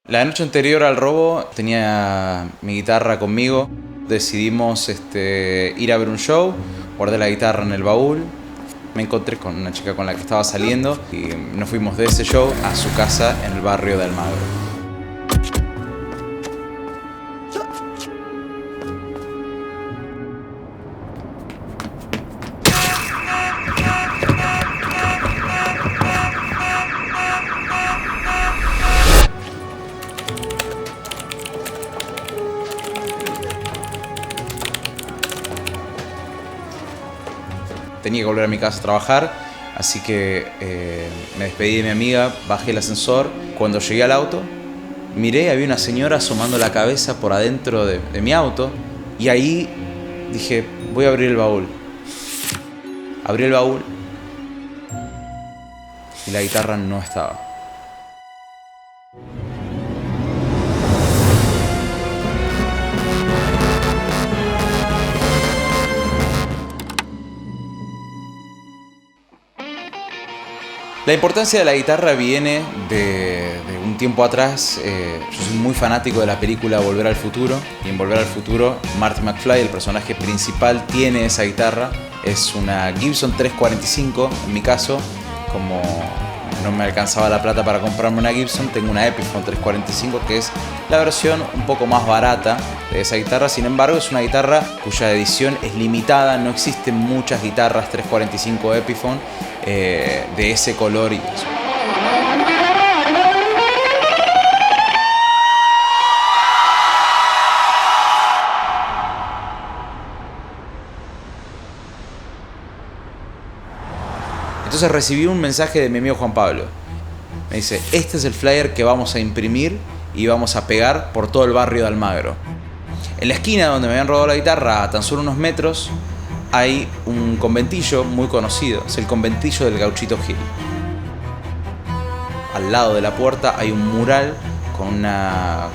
La noche anterior al robo tenía mi guitarra conmigo. Decidimos ir a ver un show, guardé la guitarra en el baúl. Me encontré con una chica con la que estaba saliendo y nos fuimos de ese show a su casa en el barrio de Almagro. Tenía que volver a mi casa a trabajar, así que me despedí de mi amiga, bajé el ascensor. Cuando llegué al auto, miré, había una señora asomando la cabeza por adentro de mi auto y ahí dije, voy a abrir el baúl. Abrí el baúl y la guitarra no estaba. La importancia de la guitarra viene de un tiempo atrás. Yo soy muy fanático de la película Volver al Futuro. Y en Volver al Futuro, Marty McFly, el personaje principal, tiene esa guitarra. Es una Gibson 345, en mi caso. Como no me alcanzaba la plata para comprarme una Gibson, tengo una Epiphone 345, que es la versión un poco más barata de esa guitarra. Sin embargo, es una guitarra cuya edición es limitada. No existen muchas guitarras 345 Epiphone de ese color y eso. Entonces recibí un mensaje de mi amigo Juan Pablo. Me dice, este es el flyer que vamos a imprimir y vamos a pegar por todo el barrio de Almagro. En la esquina donde me habían robado la guitarra, a tan solo unos metros, hay un conventillo muy conocido. Es el conventillo del Gauchito Gil. Al lado de la puerta hay un mural con una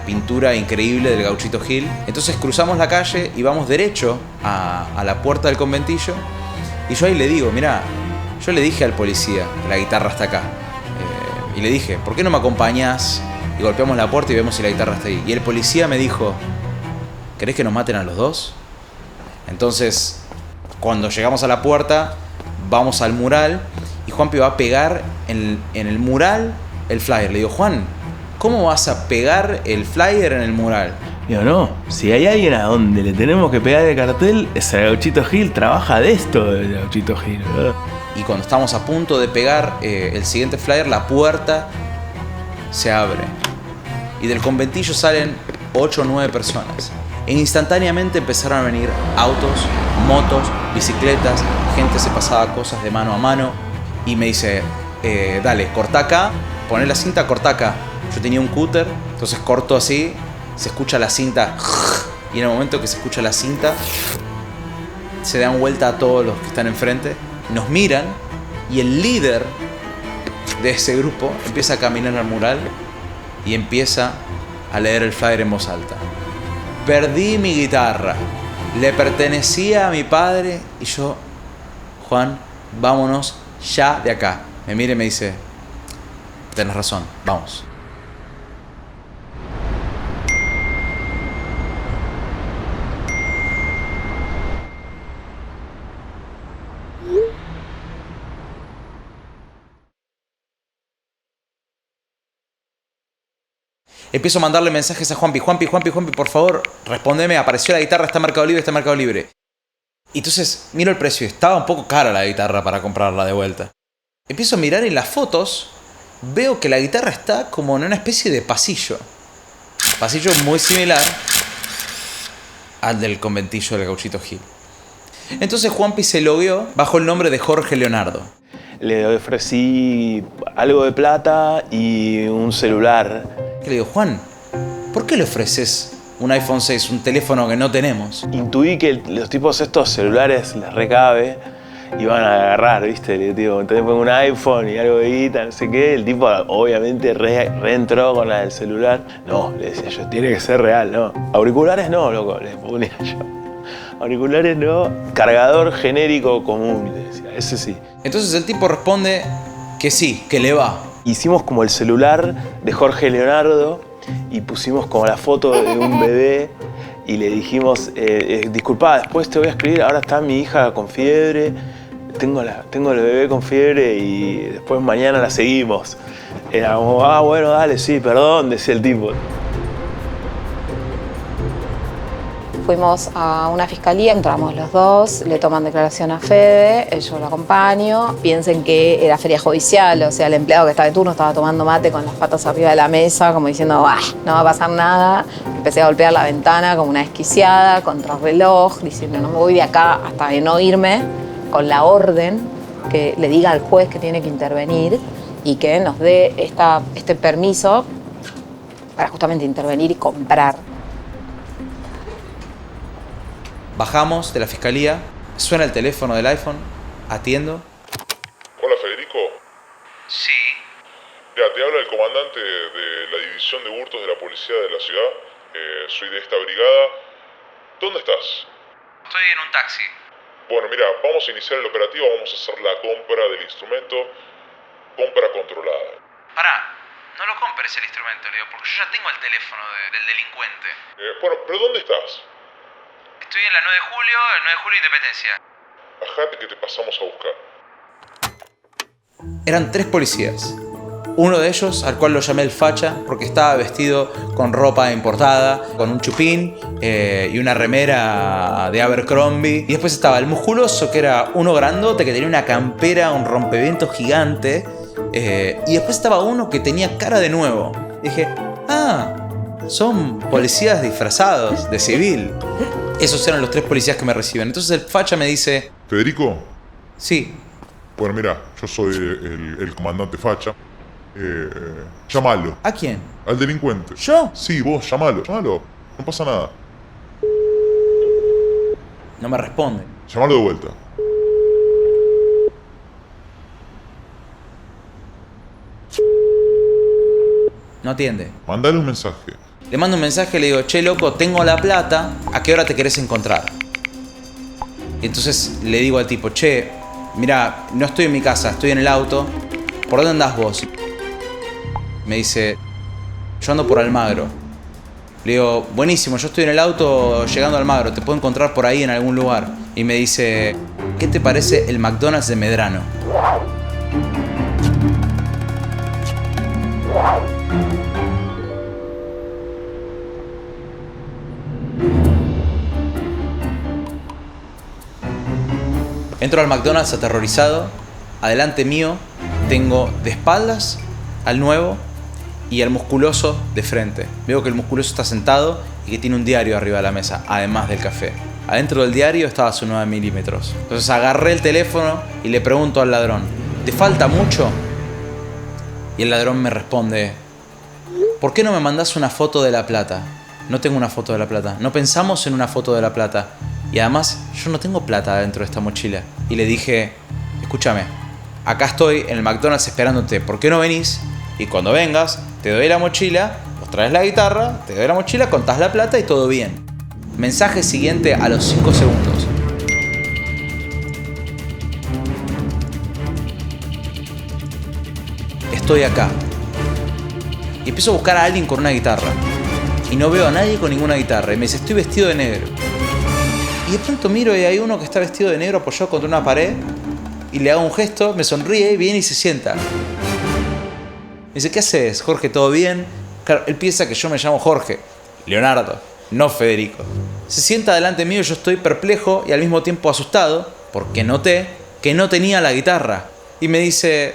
pintura increíble del Gauchito Gil. Entonces cruzamos la calle y vamos derecho a la puerta del conventillo. Y yo ahí le digo, mirá, yo le dije al policía que la guitarra está acá. Y le dije, ¿por qué no me acompañás? Y golpeamos la puerta y vemos si la guitarra está ahí. Y el policía me dijo, ¿querés que nos maten a los dos? Entonces, cuando llegamos a la puerta, vamos al mural y Juanpi va a pegar en el mural el flyer. Le digo, Juan, ¿cómo vas a pegar el flyer en el mural? Digo, no, si hay alguien a donde le tenemos que pegar el cartel, es el Gauchito Gil, trabaja de esto el Gauchito Gil, ¿verdad? Y cuando estamos a punto de pegar el siguiente flyer, la puerta se abre. Y del conventillo salen 8 o 9 personas. E instantáneamente empezaron a venir autos, motos, bicicletas, gente se pasaba cosas de mano a mano. Y me dice, dale, cortá acá, poné la cinta, cortá acá. Yo tenía un cúter, entonces corto así, se escucha la cinta. Y en el momento que se escucha la cinta, se dan vuelta a todos los que están enfrente, nos miran y el líder de ese grupo empieza a caminar al mural y empieza a leer el flyer en voz alta. Perdí mi guitarra, le pertenecía a mi padre y yo, Juan, vámonos ya de acá. Me mira y me dice, tenés razón, vamos. Empiezo a mandarle mensajes a Juanpi, por favor, respondeme, apareció la guitarra, está en Mercado Libre, está en Mercado Libre. Y entonces miro el precio, estaba un poco cara la guitarra para comprarla de vuelta. Empiezo a mirar en las fotos, veo que la guitarra está como en una especie de pasillo. Pasillo muy similar al del conventillo del Gauchito Gil. Entonces Juanpi se logueó bajo el nombre de Jorge Leonardo. Le ofrecí algo de plata y un celular. Le digo, Juan, ¿por qué le ofreces un iPhone 6, un teléfono que no tenemos. Intuí que los tipos estos celulares les recabe y van a agarrar, ¿viste? Le digo, entonces pongo un iPhone y algo de guita, no sé qué. El tipo obviamente reentró con la del celular. No, le decía yo, tiene que ser real, ¿no? Auriculares no, loco, le ponía yo. Auriculares no, cargador genérico común, le decía, ese sí. Entonces el tipo responde que sí, que le va. Hicimos como el celular de Jorge Leonardo y pusimos como la foto de un bebé y le dijimos, disculpa, después te voy a escribir, ahora está mi hija con fiebre, tengo el bebé con fiebre y después mañana la seguimos. Era como, bueno, dale, sí, perdón, decía el tipo. Fuimos a una fiscalía, entramos los dos, le toman declaración a Fede, yo lo acompaño. Piensen que era feria judicial, o sea, el empleado que estaba de turno estaba tomando mate con las patas arriba de la mesa, como diciendo, no va a pasar nada. Empecé a golpear la ventana como una desquiciada, contra el reloj, diciendo, no me voy de acá hasta de no irme, con la orden que le diga al juez que tiene que intervenir y que nos dé este permiso para justamente intervenir y comprar. Bajamos de la fiscalía, suena el teléfono del iPhone, atiendo. Hola, Federico. Sí. Ya, te habla el comandante de la división de hurtos de la policía de la ciudad. Soy de esta brigada. ¿Dónde estás? Estoy en un taxi. Bueno, mira, vamos a iniciar el operativo, vamos a hacer la compra del instrumento, compra controlada. Pará, no lo compres el instrumento, le digo, porque yo ya tengo el teléfono del delincuente. Bueno, pero ¿dónde estás? Estoy en la 9 de julio, el 9 de julio Independencia. Bajate que te pasamos a buscar. Eran 3 policías. Uno de ellos, al cual lo llamé el facha, porque estaba vestido con ropa importada, con un chupín y una remera de Abercrombie. Y después estaba el musculoso, que era uno grandote, que tenía una campera, un rompevientos gigante. Y después estaba uno que tenía cara de nuevo. Y dije, son policías disfrazados de civil. Esos eran los 3 policías que me reciben. Entonces el facha me dice... ¿Federico? Sí. Bueno, mira, yo soy el comandante facha. Llámalo. ¿A quién? Al delincuente. ¿Yo? Sí, vos, llámalo. No pasa nada. No me responde. Llámalo de vuelta. No atiende. Mandale un mensaje. Le mando un mensaje y le digo, che, loco, tengo la plata, ¿a qué hora te querés encontrar? Y entonces le digo al tipo, che, mirá, no estoy en mi casa, estoy en el auto, ¿por dónde andás vos? Me dice, yo ando por Almagro. Le digo, buenísimo, yo estoy en el auto llegando a Almagro, te puedo encontrar por ahí en algún lugar. Y me dice, ¿qué te parece el McDonald's de Medrano? Entro al McDonald's aterrorizado. Adelante mío tengo de espaldas al nuevo y al musculoso de frente. Veo que el musculoso está sentado y que tiene un diario arriba de la mesa, además del café. Adentro del diario estaba su 9 milímetros. Entonces agarré el teléfono y le pregunto al ladrón, ¿te falta mucho? Y el ladrón me responde, ¿por qué no me mandás una foto de la plata? No tengo una foto de la plata. No pensamos en una foto de la plata. Y además, yo no tengo plata dentro de esta mochila. Y le dije, escúchame, acá estoy en el McDonald's esperándote. ¿Por qué no venís? Y cuando vengas, te doy la mochila, vos traes la guitarra, te doy la mochila, contás la plata y todo bien. Mensaje siguiente a los 5 segundos. Estoy acá. Y empiezo a buscar a alguien con una guitarra. Y no veo a nadie con ninguna guitarra. Y me dice, estoy vestido de negro. Y de pronto miro y hay uno que está vestido de negro apoyado contra una pared. Y le hago un gesto, me sonríe, viene y se sienta. Me dice, ¿qué haces, Jorge? ¿Todo bien? Claro, él piensa que yo me llamo Jorge. Leonardo, no Federico. Se sienta delante mío y yo estoy perplejo y al mismo tiempo asustado porque noté que no tenía la guitarra. Y me dice,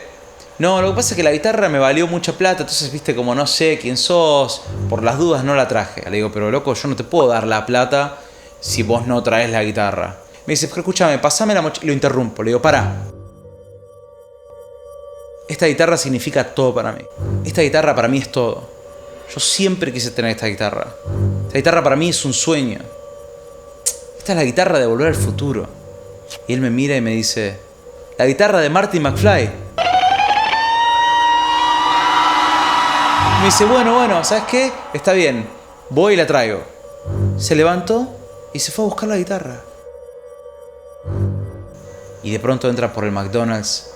no, lo que pasa es que la guitarra me valió mucha plata, entonces, viste, como no sé quién sos, por las dudas no la traje. Le digo, pero loco, yo no te puedo dar la plata si vos no traes la guitarra. Me dice, pero escúchame, pasame la mochila. Lo interrumpo, le digo, pará. Esta guitarra significa todo para mí. Esta guitarra para mí es todo. Yo siempre quise tener esta guitarra. Esta guitarra para mí es un sueño. Esta es la guitarra de Volver al Futuro. Y él me mira y me dice, la guitarra de Marty McFly. Me dice, bueno, ¿sabes qué? Está bien, voy y la traigo. Se levantó y se fue a buscar la guitarra. Y de pronto entra por el McDonald's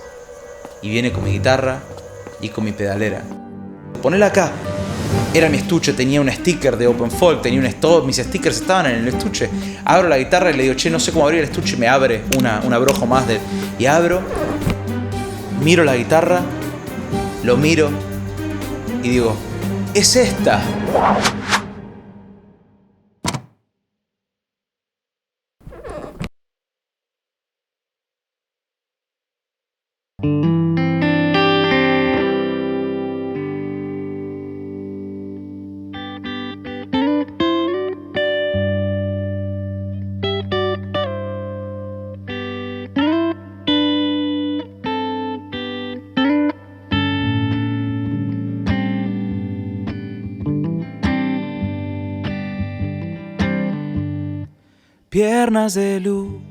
y viene con mi guitarra y con mi pedalera. Ponela acá. Era mi estuche, tenía un sticker de Open Folk, todos mis stickers estaban en el estuche. Abro la guitarra y le digo, che, no sé cómo abrir el estuche. Me abre una abrojo más de... Y abro, miro la guitarra, lo miro y digo, ¡es esta! Piernas de luz,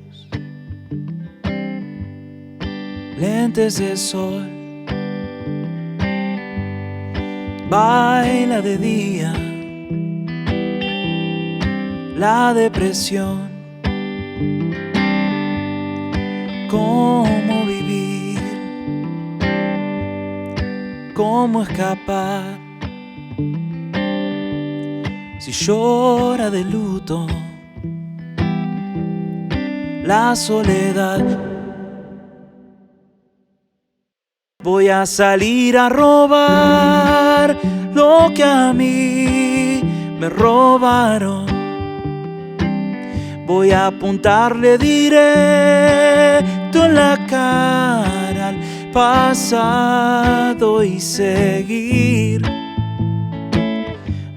lentes de sol, baila de día, la depresión, cómo vivir, cómo escapar, si llora de luto, la soledad. Voy a salir a robar lo que a mí me robaron. Voy a apuntarle directo en la cara al pasado y seguir.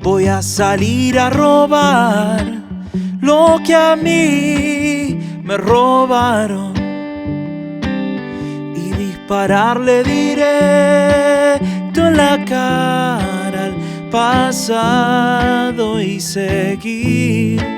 Voy a salir a robar lo que a mí me robaron y dispararle directo en la cara al pasado y seguir.